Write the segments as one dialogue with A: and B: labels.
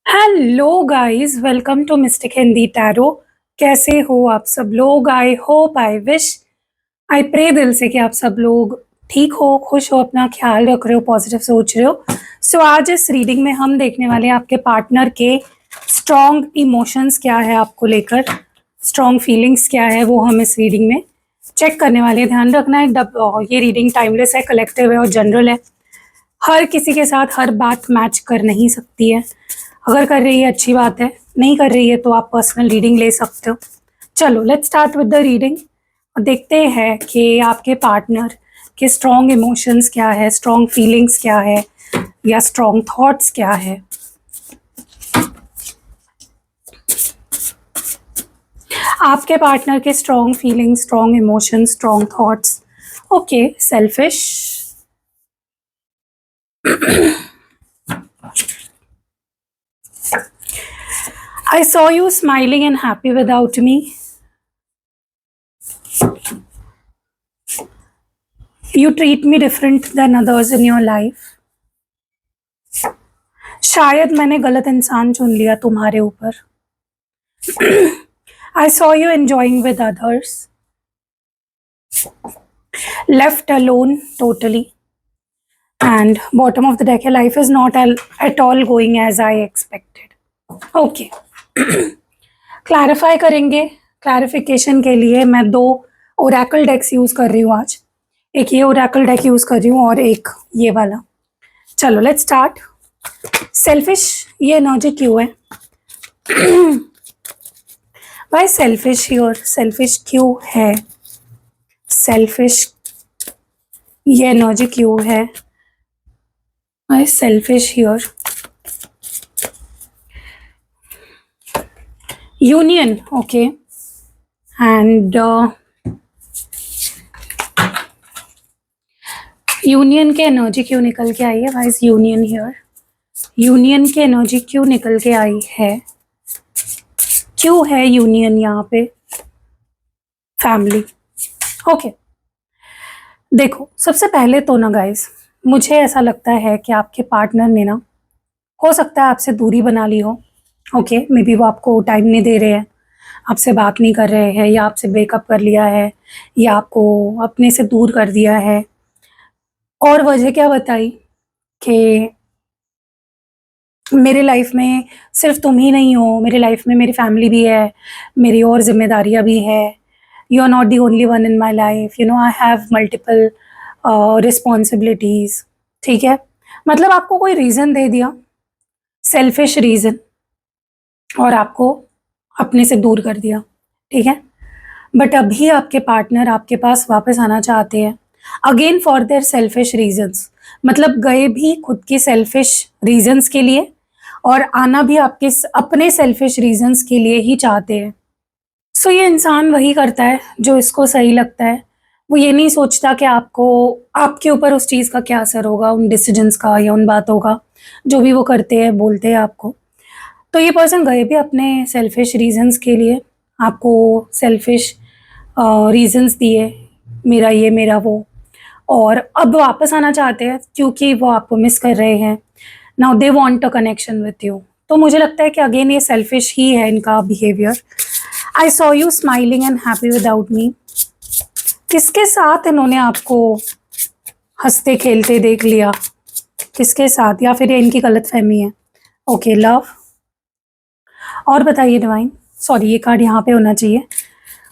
A: Hello guys, welcome to mystic Hindi tarot. कैसे हो आप सब लोग? I hope, I wish, I pray दिल से कि आप सब लोग ठीक हो, खुश हो, अपना ख्याल रख रहे हो, पॉजिटिव सोच रहे हो। सो आज इस रीडिंग में हम देखने वाले हैं आपके पार्टनर के स्ट्रॉन्ग इमोशंस क्या है, आपको लेकर स्ट्रॉन्ग फीलिंग्स क्या है, वो हम इस रीडिंग में चेक करने वाले हैं। ध्यान रखना है, ये रीडिंग टाइमलेस है, कलेक्टिव है और जनरल है। हर किसी के साथ हर बात मैच कर नहीं सकती है। अगर कर रही है अच्छी बात है, नहीं कर रही है तो आप पर्सनल रीडिंग ले सकते हो। चलो let's start with the reading और देखते हैं कि आपके पार्टनर के स्ट्रॉन्ग इमोशंस क्या है, स्ट्रॉन्ग फीलिंग्स क्या है या स्ट्रॉन्ग थॉट्स क्या है। आपके पार्टनर के strong feelings, strong emotions, strong thoughts. Okay, selfish, I saw you smiling and happy without me. You treat me different than others in your life. शायद मैंने गलत इंसान चुन लिया तुम्हारे ऊपर. I saw you enjoying with others. Left alone totally. And bottom of the deck, your life is not at all going as I expected. Okay. Clarify करेंगे. Clarification के लिए मैं 2 ओरेकल डेक्स यूज कर रही हूँ आज. एक ये ओरेकल डेक यूज कर रही हूँ और एक ये वाला. चलो लेट्स स्टार्ट. सेल्फिश ये एनर्जी क्यों है? Why selfish here? सेल्फिश क्यों है? सेल्फिश ये एनर्जी क्यों है? Why selfish here? Union, okay. And union के एनर्जी क्यों निकल के आई है? Why is union here? Union की एनर्जी क्यों निकल के आई है? क्यों है यूनियन यहाँ पे? फैमिली. ओके. देखो, सबसे पहले तो ना गाइस, मुझे ऐसा लगता है कि आपके पार्टनर ने ना, हो सकता है आपसे दूरी बना ली हो. ओके, मे बी वो आपको टाइम नहीं दे रहे हैं, आपसे बात नहीं कर रहे हैं, या आपसे ब्रेकअप कर लिया है, या आपको अपने से दूर कर दिया है. और वजह क्या बताई कि मेरे लाइफ में सिर्फ तुम ही नहीं हो, मेरे लाइफ में मेरी फैमिली भी है, मेरी और जिम्मेदारियां भी है. You are not the only one in my life, you know I have multiple responsibilities. ठीक है, मतलब आपको कोई रीज़न दे दिया, सेल्फिश रीज़न, और आपको अपने से दूर कर दिया. ठीक है, बट अभी आपके पार्टनर आपके पास वापस आना चाहते हैं, again for their selfish reasons. मतलब गए भी खुद के सेल्फिश रीजंस के लिए और आना भी आपके अपने सेल्फिश रीजंस के लिए ही चाहते हैं. सो ये इंसान वही करता है जो इसको सही लगता है. वो ये नहीं सोचता कि आपको, आपके ऊपर उस चीज़ का क्या असर होगा, उन डिसीजंस का या उन बातों का जो भी वो करते हैं, बोलते हैं आपको. तो ये पर्सन गए भी अपने सेल्फिश रीजंस के लिए, आपको सेल्फिश रीजंस दिए, मेरा ये मेरा वो, और अब वापस आना चाहते हैं क्योंकि वो आपको मिस कर रहे हैं. Now they want a connection with you. तो मुझे लगता है कि अगेन ये सेल्फिश ही है इनका behaviour. I saw you smiling and happy without me. किसके साथ इन्होंने आपको हंसते खेलते देख लिया? किसके साथ? या फिर ये इनकी गलतफहमी है? Okay, love. और बताइए डिवाइन. सॉरी, ये कार्ड यहाँ पे होना चाहिए.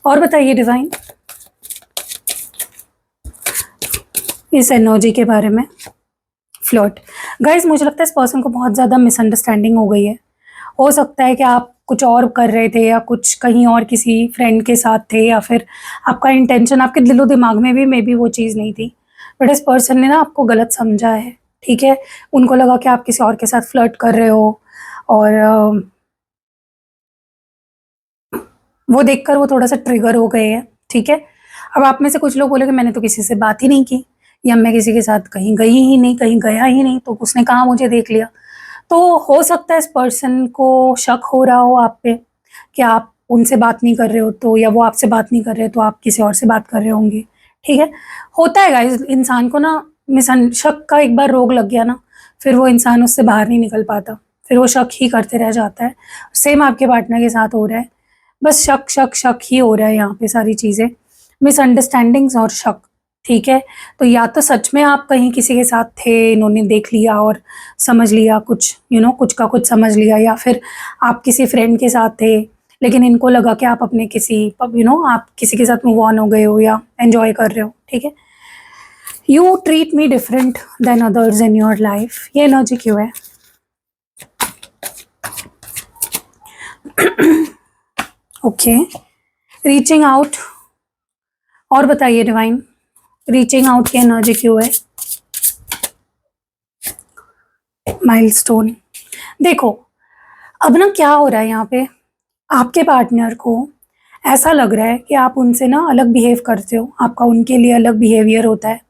A: और बताइए डिवाइन इस एनर्जी के बारे में. फ्लर्ट. गाइस, मुझे लगता है इस पर्सन को बहुत ज़्यादा मिसअंडरस्टैंडिंग हो गई है. हो सकता है कि आप कुछ और कर रहे थे या कुछ कहीं और किसी फ्रेंड के साथ थे, या फिर आपका इंटेंशन, आपके दिलो दिमाग में भी मे बी वो चीज़ नहीं थी, बट इस पर्सन ने ना आपको गलत समझा है. ठीक है, उनको लगा कि आप किसी और के साथ फ्लर्ट कर रहे हो, और वो देखकर वो थोड़ा सा ट्रिगर हो गए हैं. ठीक है, अब आप में से कुछ लोग बोले कि मैंने तो किसी से बात ही नहीं की, या मैं किसी के साथ कहीं गई ही नहीं, कहीं गया ही नहीं, तो उसने कहाँ मुझे देख लिया. तो हो सकता है इस पर्सन को शक हो रहा हो आप पे कि आप उनसे बात नहीं कर रहे हो, तो या वो आपसे बात नहीं कर रहे तो आप किसी और से बात कर रहे होंगे. ठीक है, होता है गाइस, इंसान को ना शक का एक बार रोग लग गया ना, फिर वो इंसान उससे बाहर नहीं निकल पाता. फिर वो शक ही करते रह जाता है। सेम आपके पार्टनर के साथ हो रहा है, बस शक शक शक ही हो रहा है यहाँ पे, सारी चीज़ें मिसअंडरस्टैंडिंग्स और शक। ठीक है, तो या तो सच में आप कहीं किसी के साथ थे, इन्होंने देख लिया और समझ लिया कुछ, कुछ का कुछ समझ लिया, या फिर आप किसी फ्रेंड के साथ थे लेकिन इनको लगा कि आप अपने किसी आप किसी के साथ मूव ऑन हो गए हो या एंजॉय कर रहे हो। ठीक है, you treat me different than others in your life, ये एनर्जी क्यों है? ओके, रीचिंग आउट, और बताइए डिवाइन, रीचिंग आउट की एनर्जी क्यों है? माइलस्टोन, देखो अब ना क्या हो रहा है यहाँ पे, आपके पार्टनर को ऐसा लग रहा है कि आप उनसे ना अलग बिहेव करते हो, आपका उनके लिए अलग बिहेवियर होता है,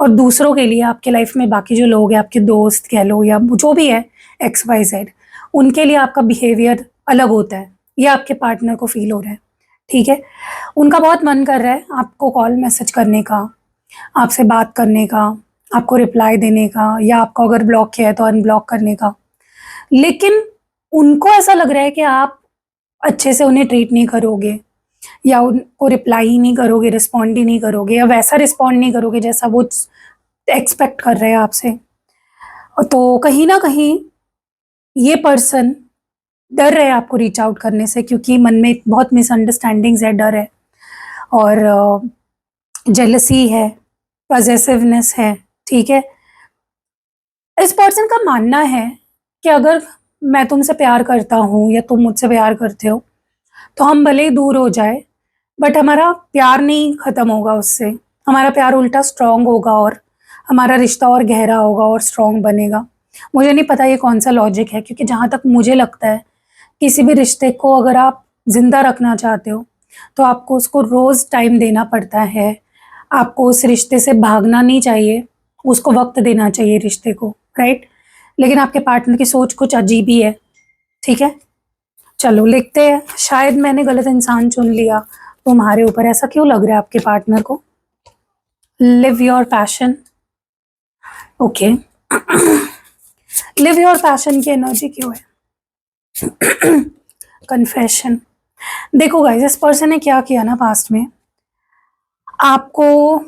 A: और दूसरों के लिए, आपके लाइफ में बाकी जो लोग हैं, आपके दोस्त कह लो या जो भी है XYZ, उनके लिए आपका बिहेवियर अलग होता है, ये आपके पार्टनर को फील हो रहा है। ठीक है, उनका बहुत मन कर रहा है आपको कॉल मैसेज करने का, आपसे बात करने का, आपको रिप्लाई देने का, या आपको अगर ब्लॉक किया है तो अनब्लॉक करने का, लेकिन उनको ऐसा लग रहा है कि आप अच्छे से उन्हें ट्रीट नहीं करोगे, या उनको रिप्लाई ही नहीं करोगे, रिस्पॉन्ड ही नहीं करोगे, या वैसा रिस्पॉन्ड नहीं करोगे जैसा वो एक्सपेक्ट कर रहे हैं आपसे। तो कहीं ना कहीं ये पर्सन डर रहे हैं आपको रीच आउट करने से, क्योंकि मन में बहुत मिसअंडरस्टैंडिंग्स है, डर है, और जेलसी है, पॉजेसिवनेस है। ठीक है, इस पर्सन का मानना है कि अगर मैं तुमसे प्यार करता हूँ या तुम मुझसे प्यार करते हो तो हम भले ही दूर हो जाए, बट हमारा प्यार नहीं ख़त्म होगा उससे, हमारा प्यार उल्टा स्ट्रांग होगा, और हमारा रिश्ता और गहरा होगा और स्ट्रांग बनेगा। मुझे नहीं पता ये कौन सा लॉजिक है, क्योंकि जहाँ तक मुझे लगता है, किसी भी रिश्ते को अगर आप ज़िंदा रखना चाहते हो तो आपको उसको रोज़ टाइम देना पड़ता है, आपको उस रिश्ते से भागना नहीं चाहिए, उसको वक्त देना चाहिए रिश्ते को, राइट? लेकिन आपके पार्टनर की सोच कुछ अजीब ही है। ठीक है, चलो लिखते हैं, शायद मैंने गलत इंसान चुन लिया तुम्हारे ऊपर, ऐसा क्यों लग रहा है आपके पार्टनर को? Live your passion, okay, live your passion की एनर्जी क्यों है? कन्फेशन, देखो गाइस, इस पर्सन ने क्या किया ना, पास्ट में आपको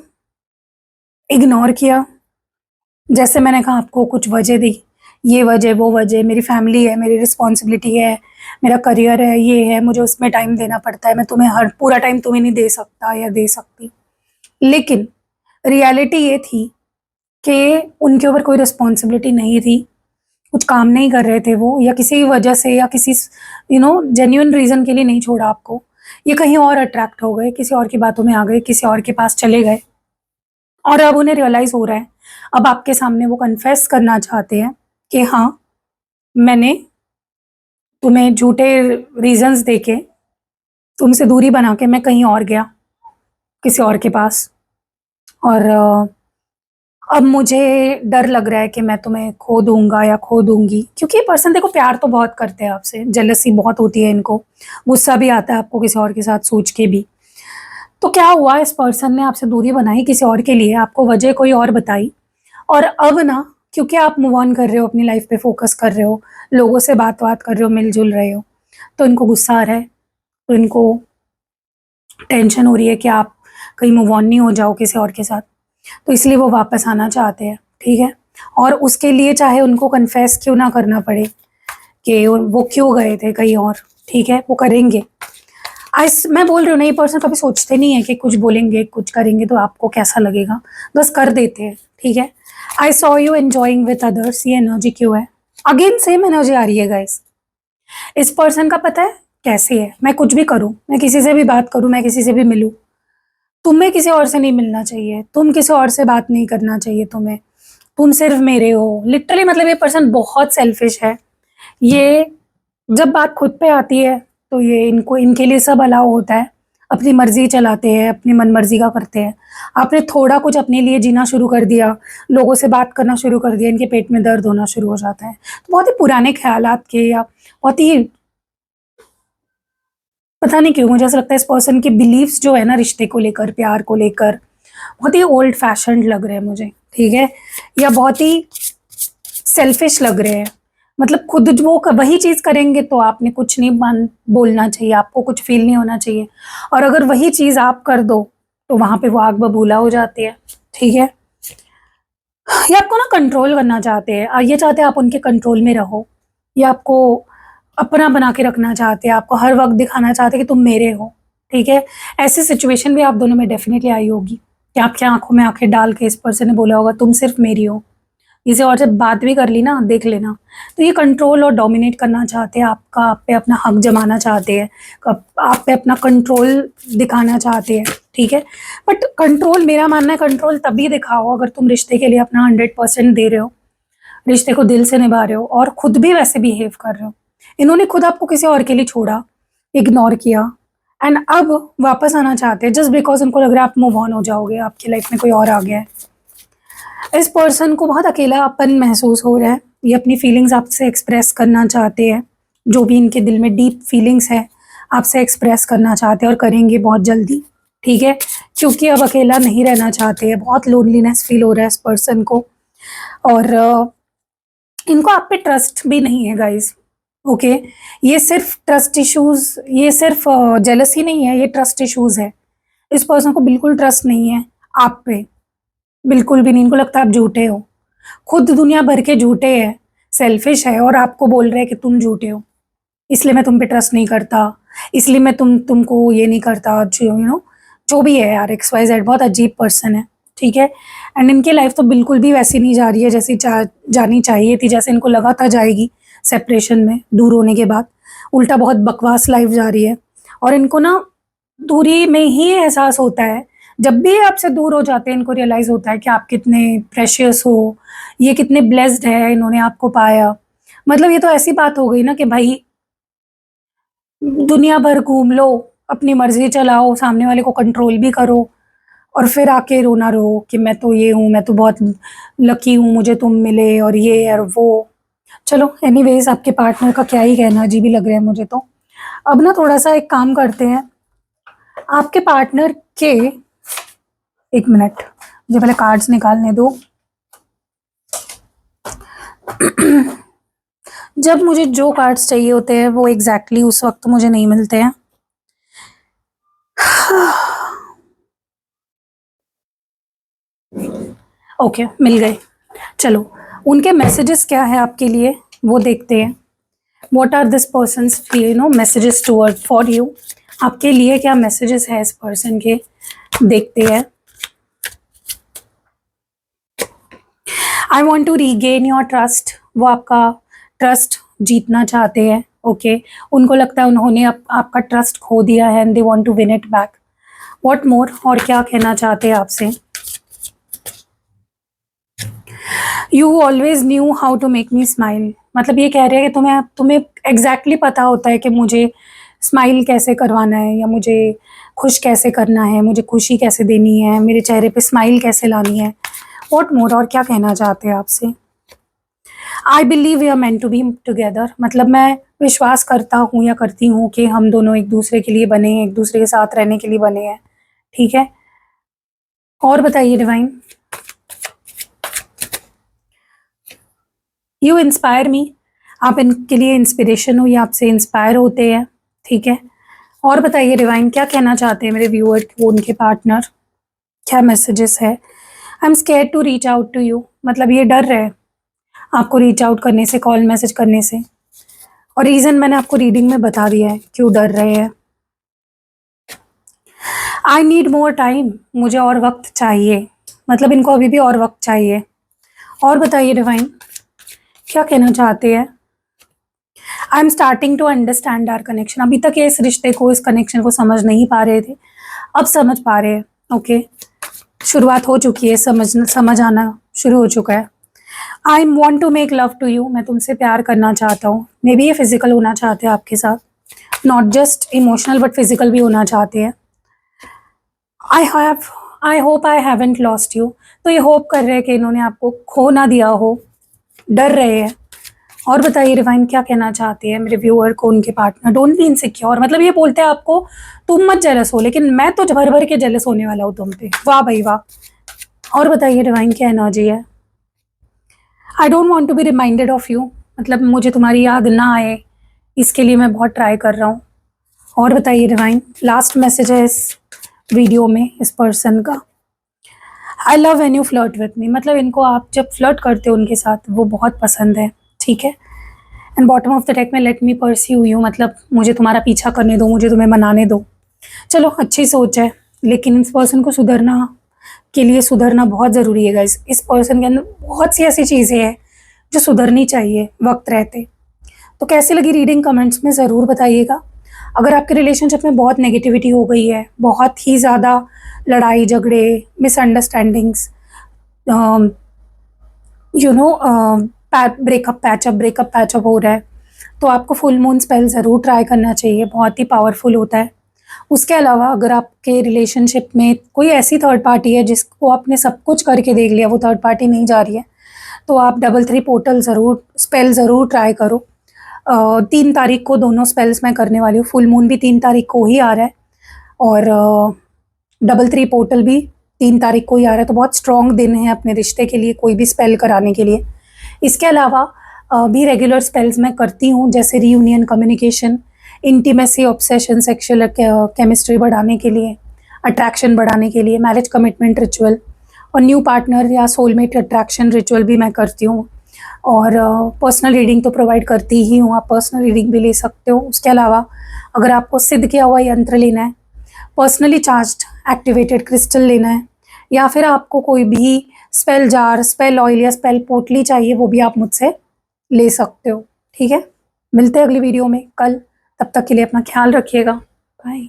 A: इग्नोर किया, जैसे मैंने कहा आपको कुछ वजह दी, ये वजह वो वजह, मेरी फैमिली है, मेरी रिस्पॉन्सिबिलिटी है, मेरा करियर है, ये है, मुझे उसमें टाइम देना पड़ता है, मैं तुम्हें हर पूरा टाइम तुम्हें नहीं दे सकता या दे सकती। लेकिन रियलिटी ये थी कि उनके ऊपर कोई रिस्पॉन्सिबिलिटी नहीं थी, कुछ काम नहीं कर रहे थे वो, या किसी वजह से, या किसी जेन्युइन रीज़न के लिए नहीं छोड़ा आपको, ये कहीं और अट्रैक्ट हो गए, किसी और की बातों में आ गए, किसी और के पास चले गए, और अब उन्हें रियलाइज़ हो रहा है, अब आपके सामने वो कन्फेस करना चाहते हैं कि हाँ, मैंने तुम्हें झूठे रीजंस देके, तुमसे दूरी बना के मैं कहीं और गया, किसी और के पास, और अब मुझे डर लग रहा है कि मैं तुम्हें खो दूंगा या खो दूंगी, क्योंकि ये पर्सन देखो प्यार तो बहुत करते हैं आपसे, जेलसी बहुत होती है इनको, गुस्सा भी आता है आपको किसी और के साथ सोच के भी। तो क्या हुआ, इस पर्सन ने आपसे दूरी बनाई किसी और के लिए, आपको वजह कोई और बताई, और अब ना क्योंकि आप मूव ऑन कर रहे हो, अपनी लाइफ पे फोकस कर रहे हो, लोगों से बात कर रहे हो, मिलजुल रहे हो, तो इनको गुस्सा आ रहा है, तो इनको टेंशन हो रही है कि आप कहीं मूव ऑन नहीं हो जाओ किसी और के साथ, तो इसलिए वो वापस आना चाहते हैं। ठीक है, और उसके लिए चाहे उनको कन्फेस क्यों ना करना पड़े कि वो क्यों गए थे कहीं और, ठीक है, वो करेंगे। मैं बोल रही हूँ ना, ये पर्सन कभी सोचते नहीं है कि कुछ बोलेंगे कुछ करेंगे तो आपको कैसा लगेगा, बस कर देते हैं। ठीक है, I saw you enjoying with others, ये एनर्जी क्यों है? अगेन सेम एनर्जी आ रही है गाइस, इस पर्सन का पता है कैसे है, मैं कुछ भी करूँ, मैं किसी से भी बात करूँ, मैं किसी से भी मिलूँ, तुम्हें किसी और से नहीं मिलना चाहिए, तुम किसी और से बात नहीं करना चाहिए तुम्हें, तुम सिर्फ मेरे हो, लिटरली। मतलब ये पर्सन बहुत सेल्फिश है, ये जब बात खुद पे आती है तो ये इनके लिए सब अलाउ होता है, अपनी मर्जी चलाते हैं, अपनी मन मर्जी का करते हैं। आपने थोड़ा कुछ अपने लिए जीना शुरू कर दिया, लोगों से बात करना शुरू कर दिया, इनके पेट में दर्द होना शुरू हो जाता है। तो बहुत ही पुराने ख्यालात के, या बहुत ही, पता नहीं क्यों मुझे ऐसा लगता है इस पर्सन के बिलीव्स जो है ना, रिश्ते को लेकर, प्यार को लेकर, बहुत ही ओल्ड फैशन्ड लग रहे हैं मुझे। ठीक है, या बहुत ही सेल्फिश लग रहे हैं, मतलब खुद वो वही चीज़ करेंगे तो आपने कुछ नहीं बोलना चाहिए, आपको कुछ फील नहीं होना चाहिए। और अगर वही चीज़ आप कर दो तो वहाँ पे वो आग बबूला हो जाती है, ठीक है? ये आपको ना कंट्रोल करना चाहते हैं, ये चाहते हैं आप उनके कंट्रोल में रहो। ये आपको अपना बना के रखना चाहते हैं, आपको हर वक़्त दिखाना चाहते हैं कि तुम मेरे हो, ठीक है? ऐसी सिचुएशन भी आप दोनों में डेफ़िनिटली आई होगी कि आपकी आँखों में आँखें डाल के इस पर्सन ने बोला होगा तुम सिर्फ़ मेरी हो। किसी और से बात भी कर ली ना, देख लेना। तो ये कंट्रोल और डोमिनेट करना चाहते हैं, आपका आप पे अपना हक जमाना चाहते हैं, आप पे अपना कंट्रोल दिखाना चाहते हैं, ठीक है? बट कंट्रोल, मेरा मानना है कंट्रोल तभी दिखाओ अगर तुम रिश्ते के लिए अपना 100% दे रहे हो, रिश्ते को दिल से निभा रहे हो और खुद भी वैसे बिहेव कर रहे हो। इन्होंने खुद आपको किसी और के लिए छोड़ा, इग्नोर किया एंड अब वापस आना चाहते हैं जस्ट बिकॉज़ उनको लग रहा है आप मूव ऑन हो जाओगे, आपकी लाइफ में कोई और आ गया है। इस पर्सन को बहुत अकेलापन महसूस हो रहा है, ये अपनी फीलिंग्स आपसे एक्सप्रेस करना चाहते हैं, जो भी इनके दिल में डीप फीलिंग्स है आपसे एक्सप्रेस करना चाहते हैं और करेंगे बहुत जल्दी, ठीक है? क्योंकि अब अकेला नहीं रहना चाहते हैं, बहुत लोनलीनेस फील हो रहा है इस पर्सन को और इनको आप पे ट्रस्ट भी नहीं है गाइस, ओके? ये सिर्फ ट्रस्ट इश्यूज़, ये सिर्फ जेलसी नहीं है, ये ट्रस्ट इश्यूज़ है। इस पर्सन को बिल्कुल ट्रस्ट नहीं है आप पे, बिल्कुल भी नहीं। इनको लगता है आप झूठे हो, खुद दुनिया भर के झूठे हैं, सेल्फिश है और आपको बोल रहे हैं कि तुम झूठे हो, इसलिए मैं तुम पे ट्रस्ट नहीं करता, इसलिए मैं तुमको ये नहीं करता, जो जो भी है यार, एक्स वाई जेड। बहुत अजीब पर्सन है, ठीक है? एंड इनकी लाइफ तो बिल्कुल भी वैसी नहीं जा रही है जैसी जानी चाहिए थी, जैसे इनको लगा था जाएगी सेपरेशन में, दूर होने के बाद। उल्टा बहुत बकवास लाइफ जा रही है और इनको ना दूरी में ही एहसास होता है, जब भी आपसे दूर हो जाते हैं इनको रियलाइज़ होता है कि आप कितने प्रेशियस हो, ये कितने ब्लेस्ड है, इन्होंने आपको पाया। मतलब ये तो ऐसी बात हो गई ना कि भाई दुनिया भर घूम लो, अपनी मर्ज़ी चलाओ, सामने वाले को कंट्रोल भी करो और फिर आके रोना रो कि मैं तो ये हूँ, मैं तो बहुत लकी हूँ, मुझे तुम मिले और ये और वो। चलो एनीवेज़, आपके पार्टनर का क्या ही कहना, अजीब ही लग रहा है मुझे तो। अब ना थोड़ा-सा एक काम करते हैं, आपके पार्टनर के, 1 मिनट, मुझे पहले कार्ड्स निकालने दो। जब मुझे जो कार्ड्स चाहिए होते हैं वो एग्जैक्टली उस वक्त मुझे नहीं मिलते हैं। ओके, मिल गए। चलो, उनके मैसेजेस क्या है आपके लिए वो देखते हैं। What are this persons messages toward for you, आपके लिए क्या मैसेजेस है इस पर्सन के, देखते हैं। I want to regain your trust, वो आपका ट्रस्ट जीतना चाहते हैं, ओके? उनको लगता है उन्होंने आपका ट्रस्ट खो दिया है and they want to win it back. What more, और क्या कहना चाहते हैं आपसे? You always knew how to make me smile, मतलब ये कह रहे हैं कि तुम्हें एग्जैक्टली पता होता है कि मुझे स्माइल कैसे करवाना है या मुझे खुश कैसे करना है, मुझे खुशी कैसे देनी है, मेरे चेहरे पे स्माइल कैसे लानी है। व्हाट मोर, और क्या कहना चाहते हैं आपसे? I believe we are meant to be together, मतलब मैं विश्वास करता हूँ या करती हूँ कि हम दोनों एक दूसरे के लिए बने हैं, एक दूसरे के साथ रहने के लिए बने हैं, ठीक है? और बताइए डिवाइन। यू इंस्पायर मी, आप इनके लिए इंस्पिरेशन हो, ये आपसे इंस्पायर होते हैं, ठीक है? और बताइए डिवाइन, क्या कहना चाहते हैं मेरे व्यूअर को उनके पार्टनर, क्या मैसेजेस है? I am scared to reach out to you, मतलब ये डर रहे हैं आपको रीच आउट करने से, कॉल मैसेज करने से, और रीज़न मैंने आपको रीडिंग में बता दिया है क्यों डर रहे हैं। आई नीड मोर टाइम, मुझे और वक्त चाहिए, मतलब इनको अभी भी और वक्त चाहिए। और बताइए डिवाइन, क्या कहना चाहते हैं? I am starting to understand our connection, अभी तक ये इस रिश्ते को, इस कनेक्शन को समझ नहीं पा रहे थे, अब समझ पा रहे हैं, ओके? शुरुआत हो चुकी है, समझ आना शुरू हो चुका है। I want to make love to you, मैं तुमसे प्यार करना चाहता हूँ। मे बी ये फिजिकल होना चाहते हैं आपके साथ, not just emotional but physical भी होना चाहते हैं। आई hope I haven't lost you, तो ये होप कर रहे हैं कि इन्होंने आपको खो ना दिया हो, डर रहे हैं। और बताइए डिवाइन, क्या कहना चाहते हैं मेरे व्यूअर को उनके पार्टनर? डोंट बी इनसिक्योर, मतलब ये बोलते हैं आपको तुम मत जेलस हो, लेकिन मैं तो भर भर के जेलस होने वाला हूँ तुम पे। वाह भाई वाह। और बताइए डिवाइन, क्या एनर्जी है? I don't want to be reminded of you, मतलब मुझे तुम्हारी याद ना आए, इसके लिए मैं बहुत ट्राई कर रहा हूँ। और बताइए डिवाइन, लास्ट मैसेज है इस वीडियो में इस पर्सन का। I love when you flirt with me, मतलब इनको आप जब फ्लर्ट करते हो उनके साथ वो बहुत पसंद है, ठीक है। And bottom of the deck में लेट मी परस्यू यू, मतलब मुझे तुम्हारा पीछा करने दो, मुझे तुम्हें मनाने दो। चलो अच्छी सोच है, लेकिन इस पर्सन को सुधरना के लिए सुधरना बहुत ज़रूरी है गाइस। इस पर्सन के अंदर बहुत सी ऐसी चीज़ें हैं जो सुधरनी चाहिए वक्त रहते। तो कैसी लगी रीडिंग कमेंट्स में ज़रूर बताइएगा। अगर आपके रिलेशनशिप में बहुत नेगेटिविटी हो गई है, बहुत ही ज़्यादा लड़ाई झगड़े, मिसअंडरस्टैंडिंग्स, ब्रेकअप पैचअप हो रहा है, तो आपको फुल मून स्पेल ज़रूर ट्राई करना चाहिए, बहुत ही पावरफुल होता है। उसके अलावा अगर आपके रिलेशनशिप में कोई ऐसी थर्ड पार्टी है जिसको आपने सब कुछ करके देख लिया, वो थर्ड पार्टी नहीं जा रही है, तो आप 3 पोर्टल स्पेल ज़रूर ट्राई करो। 3 तारीख को दोनों स्पेल्स मैं करने वाली हूँ। फुल मून भी 3 तारीख को ही आ रहा है और 3 पोर्टल भी 3 तारीख को ही आ रहा है, तो बहुत स्ट्रॉन्ग दिन है अपने रिश्ते के लिए, कोई भी स्पेल कराने के लिए। इसके अलावा भी रेगुलर स्पेल्स मैं करती हूँ, जैसे reunion, communication, intimacy, obsession, sexual chemistry बढ़ाने के लिए, अट्रैक्शन बढ़ाने के लिए, मैरिज कमिटमेंट रिचुअल और न्यू पार्टनर या सोलमेट अट्रैक्शन रिचुअल भी मैं करती हूँ। और पर्सनल रीडिंग तो प्रोवाइड करती ही हूँ, आप पर्सनल रीडिंग भी ले सकते हो। उसके अलावा अगर आपको सिद्ध किया हुआ यंत्र लेना है, पर्सनली चार्ज्ड एक्टिवेटेड क्रिस्टल लेना है, या फिर आपको कोई भी स्पेल जार, स्पेल ऑयल या स्पेल पोटली चाहिए, वो भी आप मुझसे ले सकते हो, ठीक है। मिलते हैं अगली वीडियो में कल, तब तक के लिए अपना ख्याल रखिएगा। बाय।